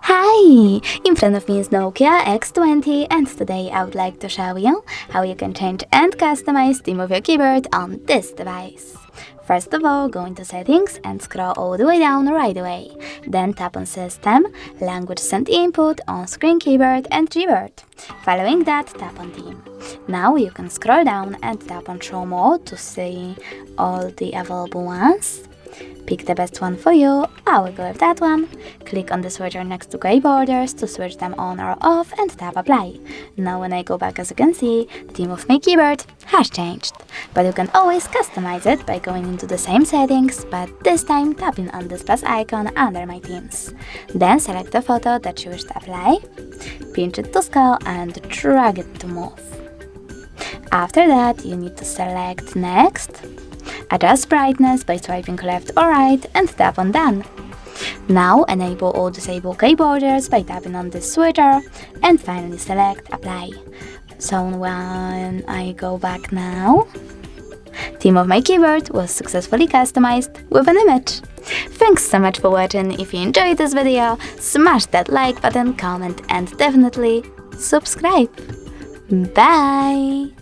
Hi! In front of me is Nokia X20 and today I would like to show you how you can change and customize the theme of your keyboard on this device. First of all, go into Settings and scroll all the way down right away. Then tap on System, Languages and Input, On-Screen Keyboard and Keyboard. Following that, tap on Theme. Now you can scroll down and tap on Show More to see all the available ones. Pick the best one for you. I will go with that one. Click on the switcher next to gray borders to switch them on or off and tap Apply. Now when I go back, as you can see, the theme of my keyboard has changed. But you can always customize it by going into the same settings, but this time tapping on this plus icon under my themes. Then select the photo that you wish to apply, pinch it to scale and drag it to move. After that, you need to select Next. Adjust brightness by swiping left or right and tap on Done. Now enable or disable gray borders by tapping on this switcher and finally select Apply. So when I go back now, theme of my keyboard was successfully customized with an image. Thanks so much for watching. If you enjoyed this video, smash that like button, comment and definitely subscribe. Bye!